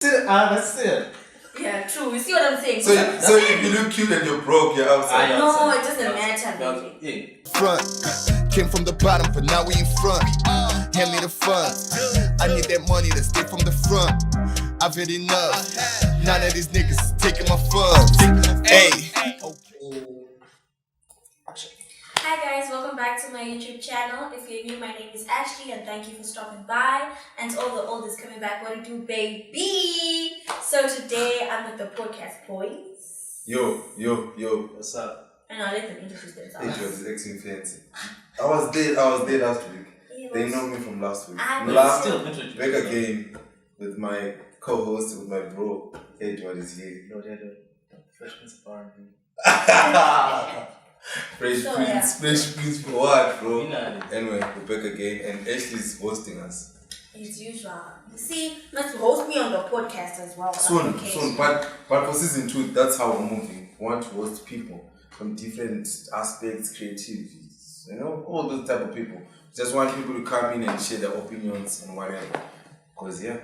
That's it. Yeah, true. You see what I'm saying? So if you look cute and you're broke, you're outside. No, it doesn't matter, baby. Front came from the bottom, but now we in front. Hand me the funds. I need that money to stay from the front. I've had enough. None of these niggas is taking my funds. Hey. Hi guys, welcome back to my YouTube channel. If you're new, my name is Ashley and thank you for stopping by. And to all the oldies coming back, what do you do, baby? So today I'm with the Podcast Boyz. Yo. What's up? And I'll let them introduce themselves. Hey, George, ex fancy. I was there last week. They know me from last week. Last still back again with my co-host, with my bro. Hey, George is here. No, they're Freshman's R&B. Fresh Prince for what, bro? Anyway, we're back again and Ashley's hosting us. As usual. You see, must host me on the podcast as well. Soon. But for season 2, that's how we're moving. We want to host people from different aspects, creativities, all those type of people. Just want people to come in and share their opinions and whatever. Because it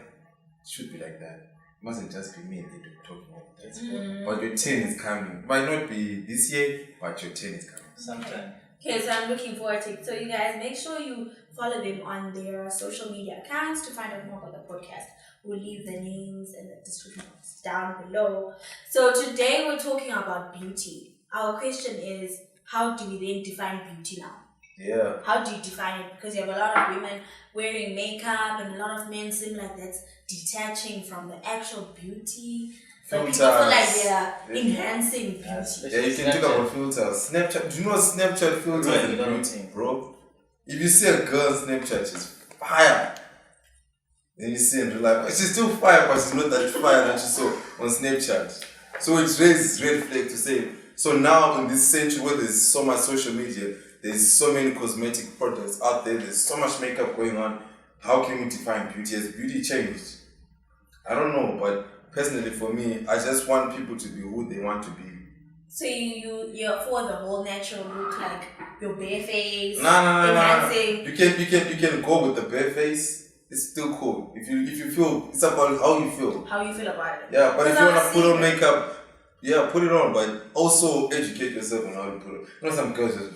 should be like that. It mustn't just be me and they talking about that. But your turn is coming. Might not be this year, but your turn is coming. Sometime. Okay, so I'm looking forward to it. So you guys, make sure you follow them on their social media accounts to find out more about the podcast. We'll leave the names in the description box down below. So today we're talking about beauty. Our question is, how do we then define beauty now? Yeah. How do you define it? Because you have a lot of women wearing makeup and a lot of men seem like that's detaching from the actual beauty. But people feel like they are enhancing beauty. Yeah, you can talk about filters. Snapchat, do you know Snapchat filters and beauty, bro? If you see a girl's Snapchat, she's fire. Then you see in real life, she's still fire, but she's not that fire that you saw on Snapchat. So it raises red flag to say, so now in this century where there's so much social media, there's so many cosmetic products out there, there's so much makeup going on, how can we define beauty? Has beauty changed? I don't know, but personally for me, I just want people to be who they want to be. So you're for the whole natural look, like your bare face, enhancing. You can go with the bare face. It's still cool. If you feel, it's about how you feel. How you feel about it. Yeah, but if you wanna put on makeup, yeah, put it on, but also educate yourself on how to put it. Some girls just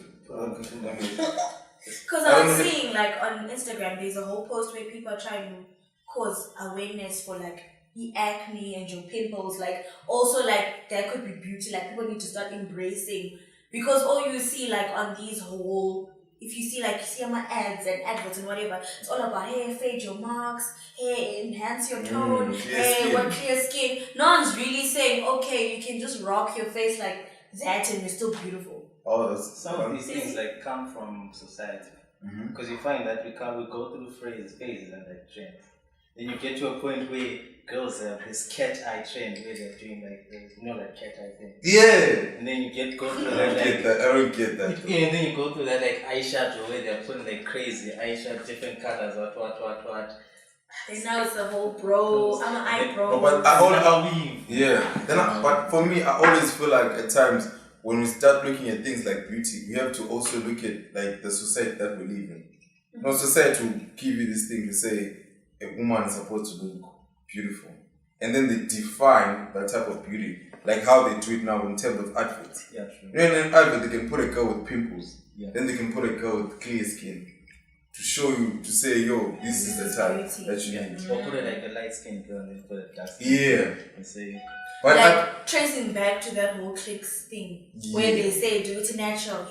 because I was seeing like on Instagram, there's a whole post where people are trying to cause awareness for like the acne and your pimples, like also like there could be beauty, like people need to start embracing, because all you see like on these whole, if you see my ads and adverts and whatever, it's all about hey, fade your marks, hey, enhance your tone, hey, what clear skin. No one's really saying okay, you can just rock your face like that and you're still beautiful. Oh, some of these things like come from society, because you find that we go through phases and like trends. Then you get to a point where girls have this cat eye trend where they're doing like cat eye thing. Yeah. And then you go through I don't get that. And then you go through that like eyeshadow where they're putting like crazy eyeshadow, different colors, what. And now it's a whole bro. I'm an eye bro. No, but but for me, I always feel like at times when we start looking at things like beauty, we have to also look at like the society that we live in. No society will give you this thing to say a woman is supposed to look beautiful, and then they define that type of beauty, like how they do it now in terms of adverts. Yeah, true. In an advert, they can put a girl with pimples, then they can put a girl with clear skin to show you, to say, yo, this is the type that you need. Or put it like a light skin girl and then put a dark skin. Yeah. And say, but like tracing back to that whole clicks thing, where they say do it natural,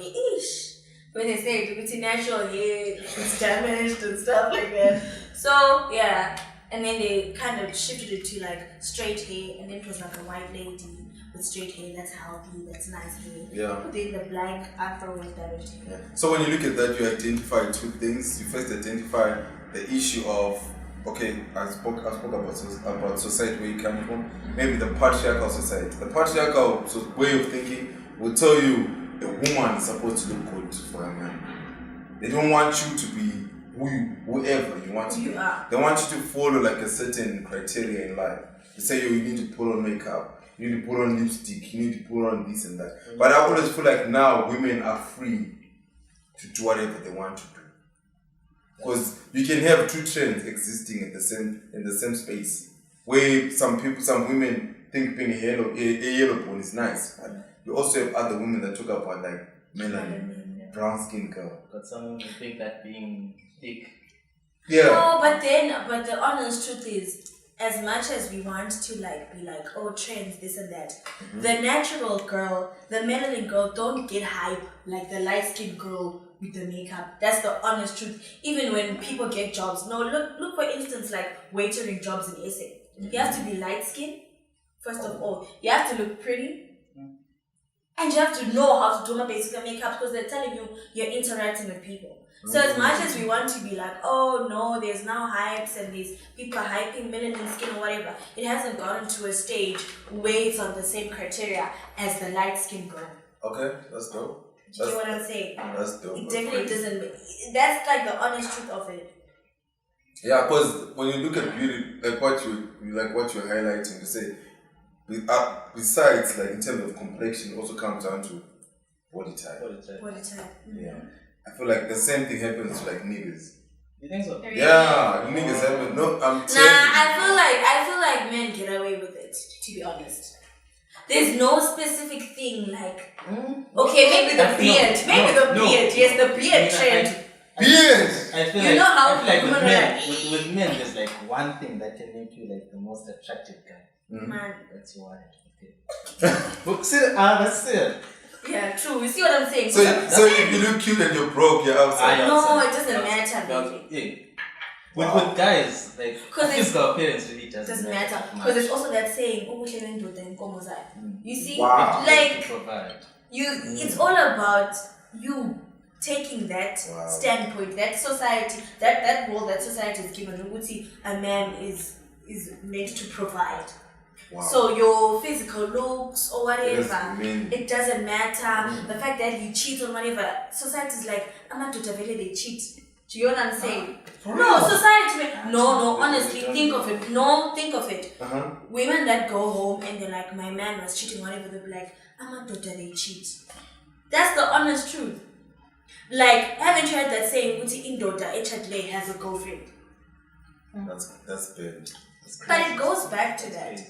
when they say do it natural, it's damaged and stuff like that. So yeah, and then they kind of shifted it to like straight hair, and then it was like a white lady with straight hair, that's healthy, that's nice hair. Yeah. But then the black afro with damaged hair. Yeah. So when you look at that, you identify two things. You first identify the issue of, okay, I spoke about society where you come from. Maybe the patriarchal society. The patriarchal way of thinking will tell you a woman is supposed to look good for a man. They don't want you to be whoever you want to be. They want you to follow like a certain criteria in life. They say, you need to put on makeup, you need to put on lipstick, you need to put on this and that. But I always feel like now women are free to do whatever they want to do. Because you can have two trends existing in the same space. where some women think being a yellow bone is nice, but you also have other women that talk about like melanin, brown skin girl. But some women think that being thick. Yeah. No, but the honest truth is, as much as we want to like be like, oh, trends, this and that, the natural girl, the melanin girl, don't get hype like the light skinned girl with the makeup. That's the honest truth. Even when people get jobs, look for instance like waitering jobs in SA. You have to be light skinned. First of all, you have to look pretty, and you have to know how to do my basic makeup because they're telling you you're interacting with people. So as much as we want to be like, oh no, there's now hypes and these people are hyping melanin skin or whatever, it hasn't gotten to a stage where it's on the same criteria as the light skin girl. Okay, that's dope. Do you get what I'm saying? That's dope. It definitely doesn't. That's like the honest truth of it. Yeah, because when you look at beauty, like what you're highlighting, you say, besides like in terms of complexion, it also comes down to body type. Body type. Yeah, I feel like the same thing happens to like niggas. You think so? Yeah, niggas happen. No, I'm telling you. I feel like men get away with it. To be honest, there's no specific thing like. Okay, maybe the beard. Beard. Yes, the beard trend. Yes. I feel You know how I feel like women with men, there's like one thing that can make you like the most attractive guy. Man. That's your wife. Okay. But that's it. Yeah, true. You see what I'm saying? So if you look cute and you're broke, you're outside. No, it doesn't matter, baby. Yeah. With guys, like physical appearance really doesn't matter. Because there's also that saying, you see, Wow. like it's all about you taking that standpoint, that society, that role that society is given. A man is meant to provide. Wow. So your physical looks or whatever, it doesn't matter. The fact that you cheat on whatever, society is like, I'm not to they cheat. Do you know what I'm saying? No, society. No. Honestly, think of it. No, think of it. Women that go home and they're like, my man was cheating, whatever. They'll be like, I'm not to they cheat. That's the honest truth. Like, haven't you heard that saying, Uti Indota Echadle has a girlfriend? That's bad. But it goes back to that.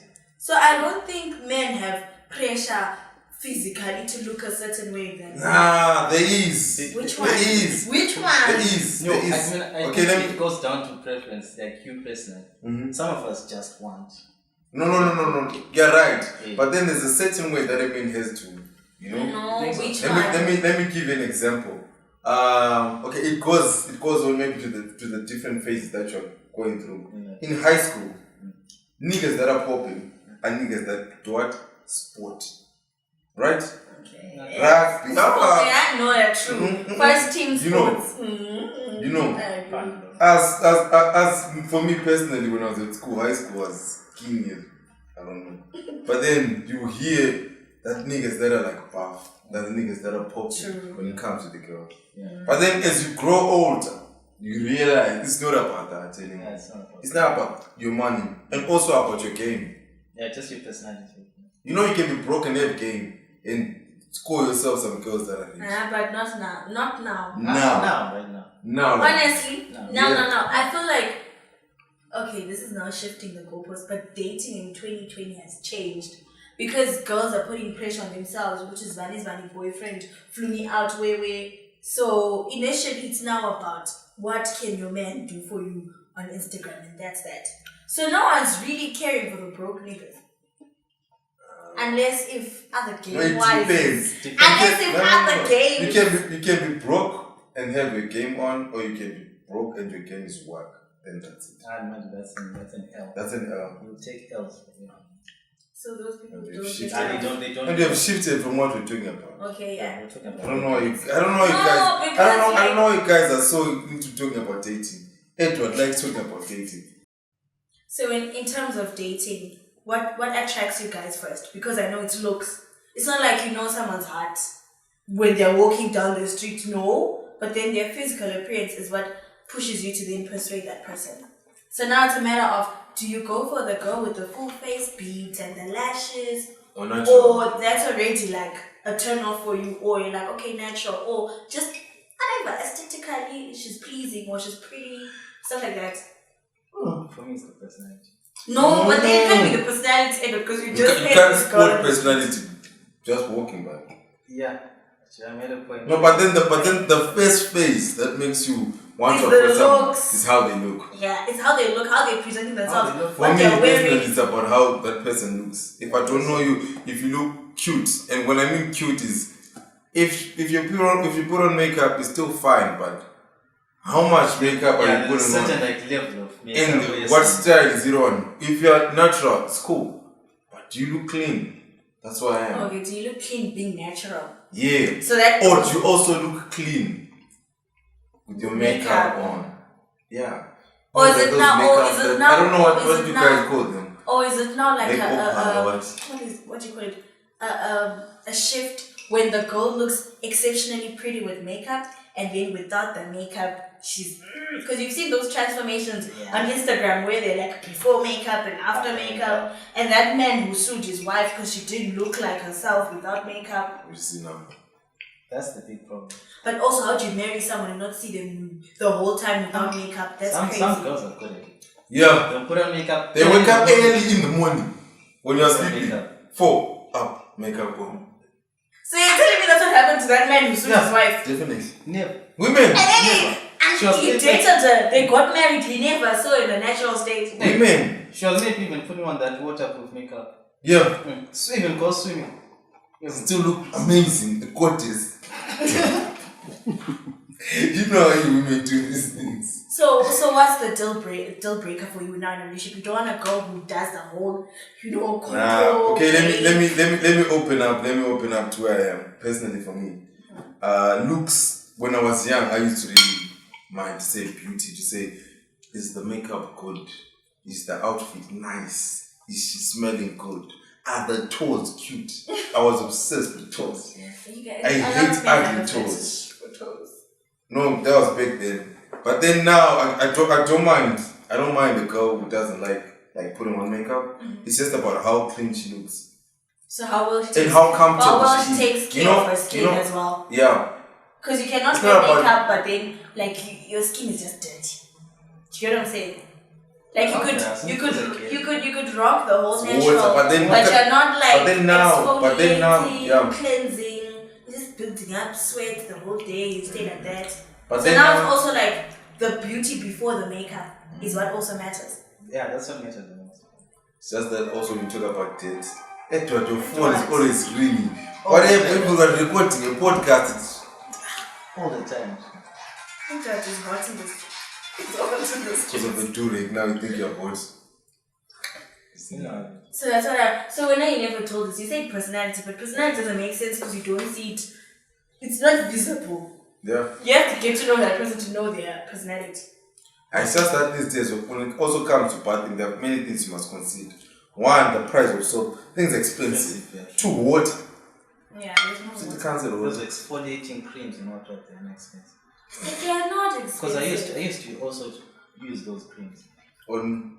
So I don't think men have pressure physically to look a certain way. Nah, there is. Which one? There is. Which one? There is. No, there is. I think it goes down to preference, like you personally. Some of us just want. No. You're right. Yeah. But then there's a certain way that a man has to, you know. No, which one? Let me give you an example. Okay, it goes on maybe to the different phases that you're going through. In high school, niggas that are popping are niggas that do what? Sport. Right? Okay. Rugby. I know that's true. First team sports. You know. As for me personally, when I was at school, high school was skinny. I don't know. But then you hear that niggas that are like buff, that niggas that are popping when it comes to the girls. Yeah. But then as you grow older, you realize it's not about that anymore. Yeah, it's not about your money and also about your game. Yeah, just your personality. You know you can be broke and have game and score yourself some girls that are rich. But not now. Not now. Right now. No. Honestly, no. I feel like, okay, this is now shifting the goalpost, but dating in 2020 has changed. Because girls are putting pressure on themselves, which is Vani's boyfriend flew me out way. So initially it's now about what can your man do for you on Instagram, and that's that. So no one's really caring for the broke niggas. Unless if other game wise. You can be broke and have your game on, or you can be broke and your game is work. Then that's it. That's an L. That's an L. You take L's. So those people they don't. And they have shifted from what we're talking about. Okay, yeah. I don't know how you guys are so into talking about dating. Edward likes talking about dating. So in terms of dating, what attracts you guys first? Because I know it's looks. It's not like you know someone's heart when they're walking down the street, no. But then their physical appearance is what pushes you to then persuade that person. So now it's a matter of, do you go for the girl with the full face beads and the lashes? Or that's already like a turn off for you, or you're like, okay, natural, or just whatever, aesthetically she's pleasing or she's pretty, stuff like that. For me, it's the personality. No, but they can't be the personality edit because you just you can't spot personality just walking by. Yeah. I made a point. No, but then the first face that makes you want to approach someone is how they look. Yeah, it's how they look, how they present themselves. For me, definitely it's about how that person looks. If I don't know you, if you look cute, and when I mean cute is if you put on makeup, it's still fine, but how much makeup are you putting on? Certain like level of makeup. And what style is it on? If you're natural, it's cool, but do you look clean? That's what I am. Okay, do you look clean being natural? Yeah. So that. Or do you also look clean with your makeup on? Yeah. Or is it now? I don't know what you guys call them. Or is it now like what do you call it? A shift when the girl looks exceptionally pretty with makeup, and then without the makeup, she's because you've seen those transformations on Instagram where they're like before makeup and after makeup, and that man who sued his wife because she didn't look like herself without makeup. We see now. That's the big problem. But also, how do you marry someone and not see them the whole time without makeup? That's crazy. Some girls are good at it. Yeah. They'll put on makeup. They wake up early in the morning when you're sleeping. Makeup. 4 up, makeup on. So you're telling me that's what happened to that man who sued his wife? Definitely. Never. Women. And then he dated her. They got married. He never saw in a natural state. Women. She was maybe even putting on that waterproof makeup. Yeah. So even go swimming. You still look amazing. The gorgeous. You know how you women do these things. So what's the deal breaker for you now in a relationship? You don't want a girl who does the whole, control. Okay, let me open up. Let me open up to where I am personally. For me, looks. When I was young, I used to really mind to say beauty. To say, is the makeup good? Is the outfit nice? Is she smelling good? Are the toes cute? I was obsessed with toes. I hate ugly toes. No, that was back then. But then now, I don't mind. I don't mind the girl who doesn't like putting on makeup. Mm-hmm. It's just about how clean she looks. So how well she takes, and how comfortable she takes care of her skin as well. Yeah. Because you cannot wear makeup, but then your skin is just dirty. Do you get what I'm saying? Like you could rock the whole natural, but you're not like exfoliating, cleansing, just building up sweat the whole day. You stay like that. But so now it's also like the beauty before the makeup is what also matters. Yeah, that's what matters the most. It's just that also when you talk about dates, Edward, your phone is always ringing. Whatever people are recording a podcast, it's all the time. Edward is hot in this. It's all into this. Because of the do-rag, now you think you're hot. So that's what so when you never told us, you said personality, but personality doesn't make sense because you don't see it. It's not visible. Yeah. You have to get to know that person to know their personality. It's just that these days, when it also comes to bathing, there are many things you must consider. One, the price of soap. Things expensive. Yeah. 2, water. Yeah, there's no water. The cancer of those exfoliating creams are not what they're expensive. They are not expensive. Because I used to also use those creams. On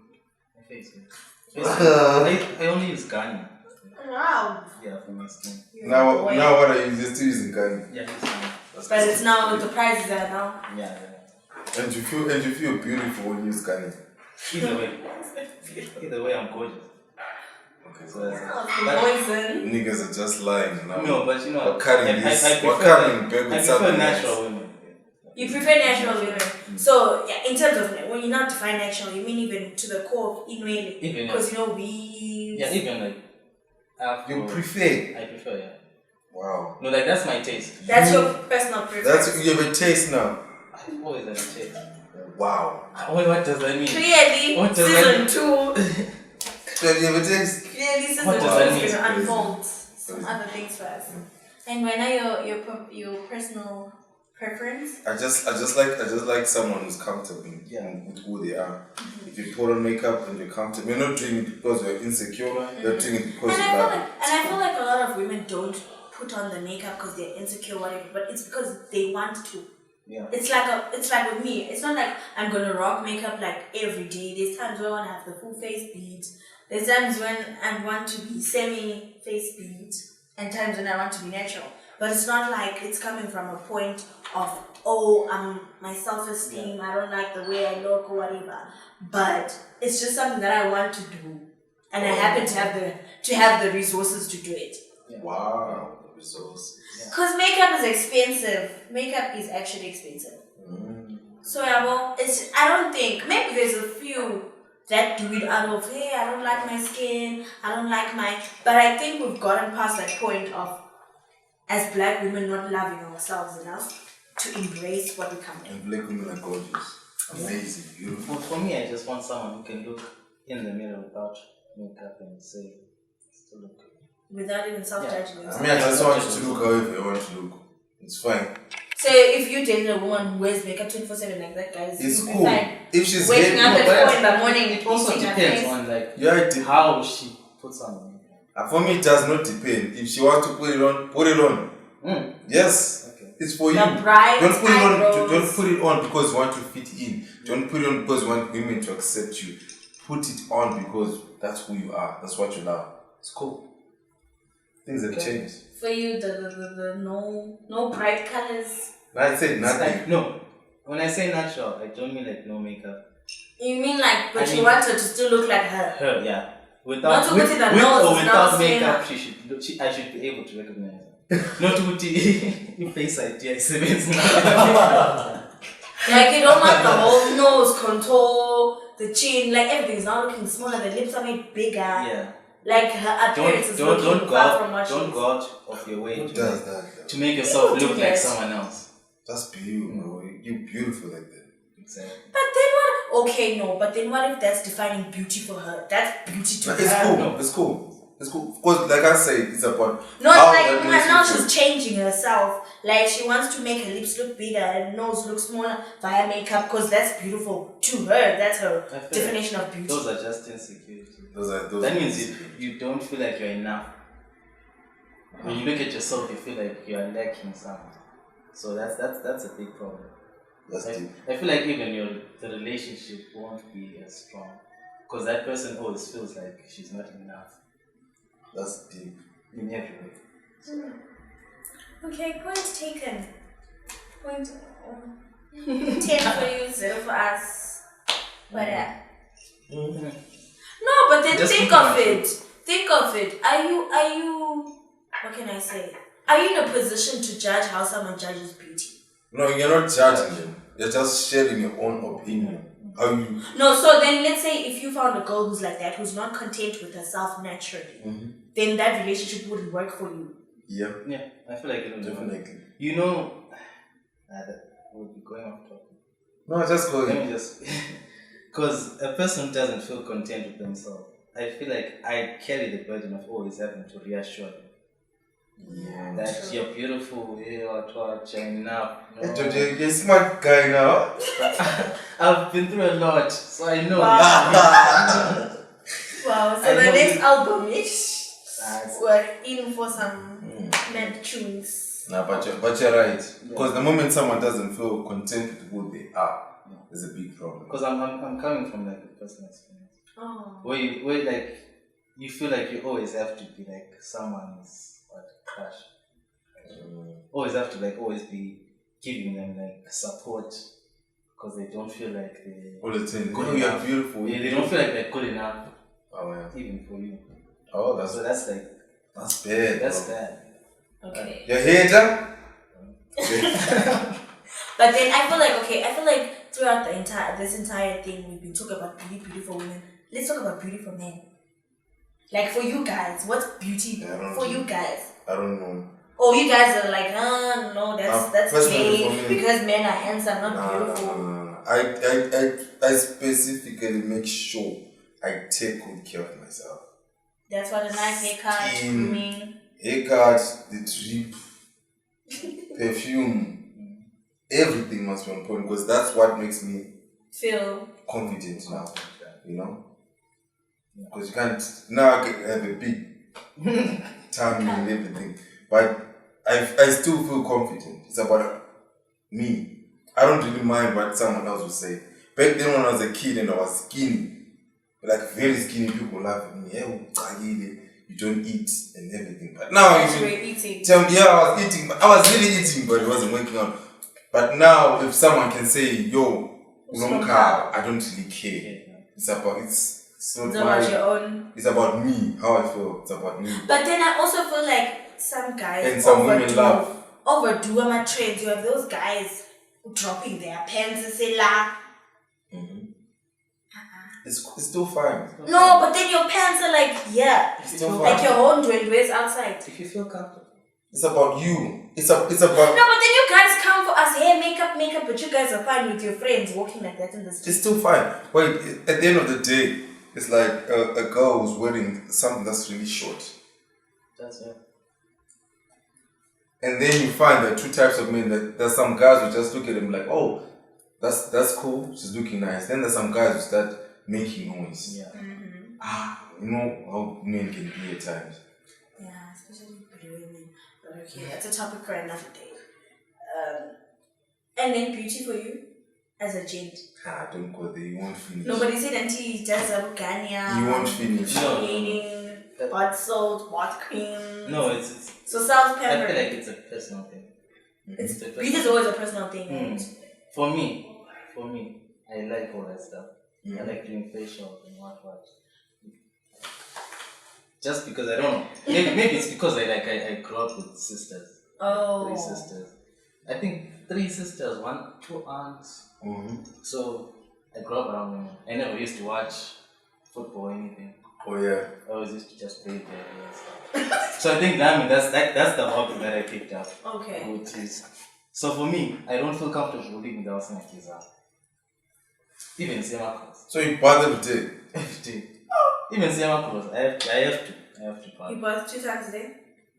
my face. I only use Garnier. Wow. Yeah, for my skin. Now what are you still using Garnier? Yeah, but it's now the prices are now. Yeah. And you feel beautiful when you use Garnier. Either way, I'm gorgeous. Okay, so that's poison. Niggas are just lying now. No, but you know, I prefer natural women. You prefer natural women. So yeah, in terms of when you not define natural, you mean even to the core, even because we. Yeah, even like. You prefer? I prefer, yeah. Wow. No, like that's my taste. That's your personal preference. You have a taste now. I've always had a taste. Wow. What does that mean? Clearly, what does season that mean? 2. Clearly, you have a taste. Clearly, season 2 is going to unfold some other things for us. And when are your personal preference? I just like someone who's comfortable with who they are. Mm-hmm. If you put on makeup and you're comfortable, you're not doing it because you're insecure. Mm-hmm. You're doing it because you love it. And I feel like a lot of women don't put on the makeup because they're insecure, whatever. But it's because they want to. Yeah. It's like with me. It's not like I'm gonna rock makeup like every day. There's times where I want to have the full face beat. There's times when I want to be semi face beat, and times when I want to be natural. but it's not like it's coming from a point of, oh, my self-esteem, I don't like the way I look or whatever. But it's just something that I want to do, and I happen to have the resources to do it. Yeah. Wow, the resources. Because makeup is expensive. Makeup is actually expensive. So I don't think, maybe there's a few that do it out of, hey, I don't like my skin, I don't like but I think we've gotten past that point of, as black women, not loving ourselves enough to embrace what we come in. And black women are gorgeous. Amazing, beautiful. For me, I just want someone who can look in the mirror without makeup and say, still look. Without even self-judging. I mean, I just want you to look however you want to look. It's fine. So if you dated a woman who wears makeup 24/7 like that, guys, it's you'll cool. be fine. If she's waking up at 4 in the morning, it also depends on how she puts on makeup. For me, it does not depend. If she wants to put it on, put it on. Yes, okay. It's for you. The bright don't put eyebrows. it on. Don't put it on because you want to fit in. Don't put it on because you want women to accept you. Put it on because that's who you are. That's what you love. It's cool. Things have changed. For you, the no bright colors. I said nothing. Like, no. When I say natural, I don't mean like no makeup. You mean like, but you want her to still look like her? Her, yeah. Not to put in the nose, or without not makeup, I should be able to recognize her. Not to put in face idea. Like you don't want the whole nose contour, the chin, like everything's now looking smaller. The lips are made bigger. Yeah. Like her appearance is looking far from what she is. Don't go out of your way to make yourself look like someone else. That's beautiful. You're beautiful like that. Exactly. But then what? Okay, no. But then what if that's defining beauty for her? That's beauty to her. It's cool. No. It's cool. It's cool. Because, like I said, it's about. No, like now she's changing herself. Like she wants to make her lips look bigger and nose look smaller via makeup because that's beautiful to her. That's her definition of beauty. Those are just insecurities. That means you don't feel like you're enough. When you look at yourself, you feel like you are lacking something. So that's a big problem. I feel like even the relationship won't be as strong because that person always feels like she's not enough. That's deep. In every way. So. Okay, point taken. Point 10 for you, 0 for us. But no, but then just think of it. Think of it. Are you what can I say? Are you in a position to judge how someone judges beauty? No, you're not judging them. You're just sharing your own opinion. How you... No, so then let's say if you found a girl who's like that, who's not content with herself naturally, then that relationship wouldn't work for you. Yeah. Yeah, I feel like it would. Definitely. You know, we'll be going off topic. No, just go ahead. Let me just... Because a person who doesn't feel content with themselves, I feel like I carry the burden of always having to reassure them. Yeah, that you're beautiful, you're enough. You're a smart guy now. I've been through a lot, so I know. Wow. Wow. So the next album we're in for some mad tunes. No, but you're right. Because the moment someone doesn't feel content with who they are, there's a big problem. Because I'm coming from like a personal experience. Oh. Where like you feel like you always have to be like someone's crush. Always have to always be giving them support because they don't feel like they all the time. Good enough. Beautiful. Yeah, they don't feel like they're good enough. Oh yeah. Even for you. Oh, that's bad. That's bad. Okay. Your hater. But then I feel like throughout this entire thing we've been talking about beautiful women. Let's talk about beauty for men. Like for you guys, what's beauty for you guys? I don't know. Oh, you guys are like, no, that's gay because men are handsome, not beautiful. No. I specifically make sure I take good care of myself. That's what a nice haircut, grooming. Haircut, the drip, perfume, everything must be on point because that's what makes me feel confident now. You know? Because you can't now have a big tummy and everything, but I still feel confident. It's about me. I don't really mind what someone else would say. Back then when I was a kid and I was skinny, like very skinny, people laugh at me. you don't eat and everything. But now you were eating. Yeah, I was eating. I was really eating, but it wasn't working out. But now, if someone can say, "Yo, Ulomka," I don't really care. It's about your own. It's about me. How I feel. It's about me. But then I also feel like some guys and some women love overdo my trends. You have those guys dropping their pants and say la. It's still fine. No, but then your pants are like it's still fine. like your own dwellers outside. If you feel comfortable. It's about you. It's about. No, but then you guys come for us, hey, makeup, but you guys are fine with your friends walking like that in the street. It's still fine. Wait, at the end of the day, it's like a girl who's wearing something that's really short. That's it. And then you find there are two types of men. That there's some guys who just look at them like, oh, that's cool. She's looking nice. Then there's some guys who start making noise. Yeah. You know how men can be at times. Yeah, especially pretty women. But okay, that's a topic for another day. And then beauty for you as a gent. Don't go there. You won't finish. Nobody said until he does a Ganya. You won't finish. Creating body salt, body cream. No, it's so self-pampering. I feel like it's a personal thing. Beauty is always a personal thing, right? For me, I like all that stuff. I like doing facials and what. Just because I don't know. Maybe it's because I grew up with sisters. Oh. 3 sisters. I think 3 sisters, 2 aunts. So I grew up around them. I never used to watch football or anything. Oh yeah. I always used to just play there and stuff. So I think that's the hobby that I picked up. Okay. Which is, so for me, I don't feel comfortable living without snackies out. Even summer clothes. So you bother with it? Every day. Even summer clothes. I have to buy. You bath 2 times a day?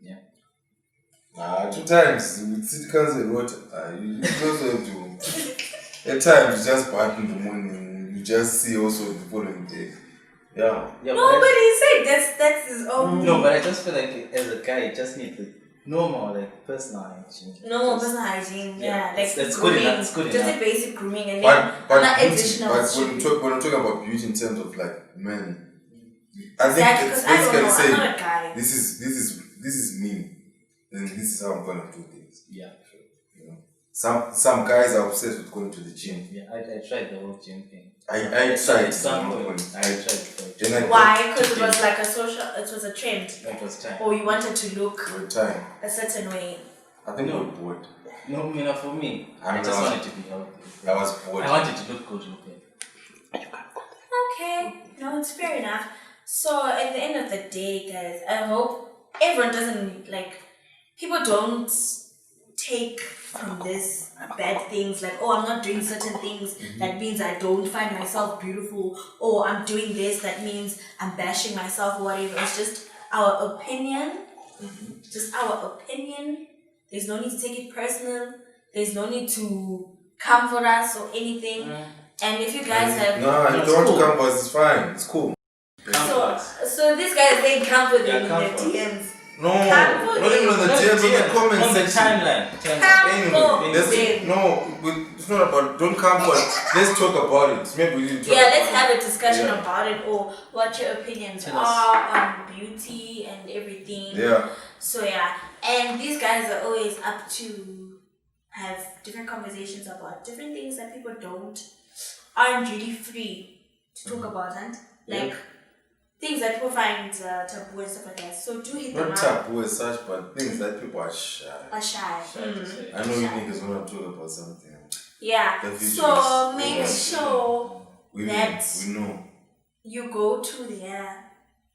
Yeah. 2 times. With city council water. You also have to. At times you just bath in the morning. You just see also the following day. Yeah. No, but he said that's his own. No, but I just feel like as a guy, you just need the normal, personal hygiene. Normal personal hygiene, yeah. Like that's grooming, good enough. It's good just enough. a basic grooming and then not additional. But when I'm talking about beauty in terms of men, I think exactly, it's I don't know. basically I'm not a guy. this is me, and this is how I'm gonna do things. Yeah. You know, some guys are obsessed with going to the gym. Yeah, I tried the whole gym thing. I tried. At some point. I tried. Why? Because it was like a social. It was a trend. It was time. Or you wanted to look time. a certain way. I think we were bored. No, for me, I just wanted to be healthy. I was bored. I wanted to look good. Okay, no, it's fair enough. So at the end of the day, guys, I hope everyone doesn't people don't take from this bad things like, oh, I'm not doing certain things, that means I don't find myself beautiful, or I'm doing this, that means I'm bashing myself or whatever. It's just our opinion. Just our opinion. There's no need to take it personal. There's no need to comfort us or anything. And if you guys have... No, you don't want to comfort us, it's fine. It's cool. So this guy is saying comfort in the DMs. No, not even on the DMs, on the comments section. Timeline. No, it's not about, don't comfort. Let's talk about it. Maybe we need to let's have a discussion about it, or what your opinions are on beauty and everything. Yeah. So and these guys are always up to have different conversations about different things that people aren't really free to talk about, and things that people find taboo and stuff like that. So do hit them not up. taboo as such, but things that people are shy. Are shy. I know you niggas want to talk about something. Yeah. So make sure that we know. you go to their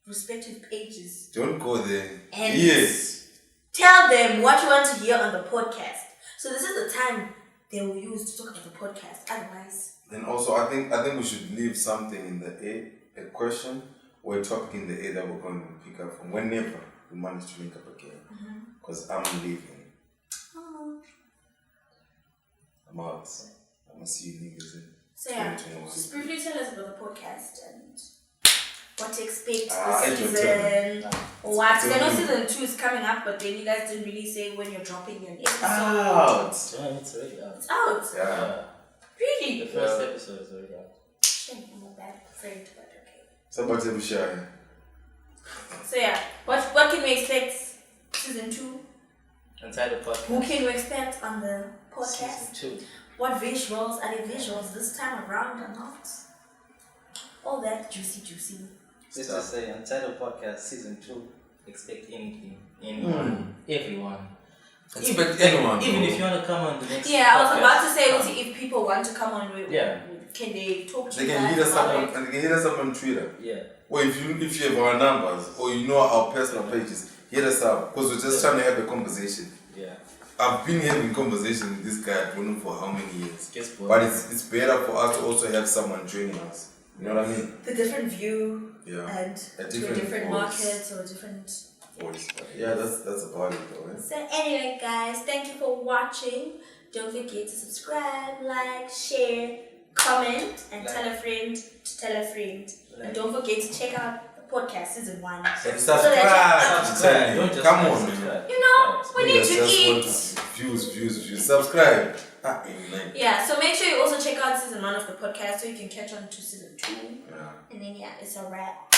respective pages. Don't go there. And tell them what you want to hear on the podcast. So this is the time they will use to talk about the podcast. Otherwise. Then also, I think we should leave something in the air, a question or a topic in the air that we're going to pick up from whenever we manage to link up again. Because I'm leaving. I'm out. I'm going to see you niggas in. So just briefly tell us about the podcast and what to expect this season. What? I know season 2 is coming up, but then you guys didn't really say when you're dropping your episode. It's already out. It's out? Yeah. Really? The first episode is already out. Shame, I'm a bad friend, but okay. Somebody will share. So what Who can you expect on the podcast? Season 2. What visuals? Are there visuals this time around or not? All that juicy. Let's just say Untitled Podcast Season 2. Expect anything. Anyone. Everyone. Expect anyone. Even if you want to come on the next Yeah, I was about to say, podcast, if people want to come on, can they talk to They you can guys hit us up about on, it? and they can hit us up on Twitter. Yeah. Or if you have our numbers or you know our personal pages, hit us up because we're just trying to have a conversation. Yeah. I've been having conversation with this guy I don't know for how many years. Guess what? But it's better for us to also have someone joining us. You know what I mean? The different view Yeah. and A to a different different voice. market or different. Voice. Yeah, that's about it though. Eh? So anyway, guys, thank you for watching. Don't forget to subscribe, like, share, comment, and tell a friend to tell a friend. And don't forget to check out the podcast season 1. And that subscribe. Don't just Come on, subscribe. man. you know, we need Niggas to just want eat. views. Subscribe. Amen. Yeah, so make sure you also check out season 1 of the podcast so you can catch on to season 2. Yeah. And then it's a wrap.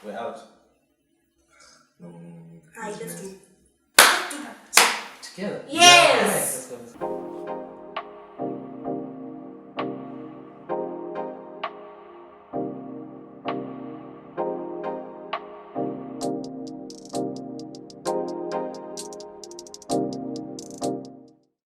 We're out. No. Alright, let's do. Together. Yes! Alright, let's go.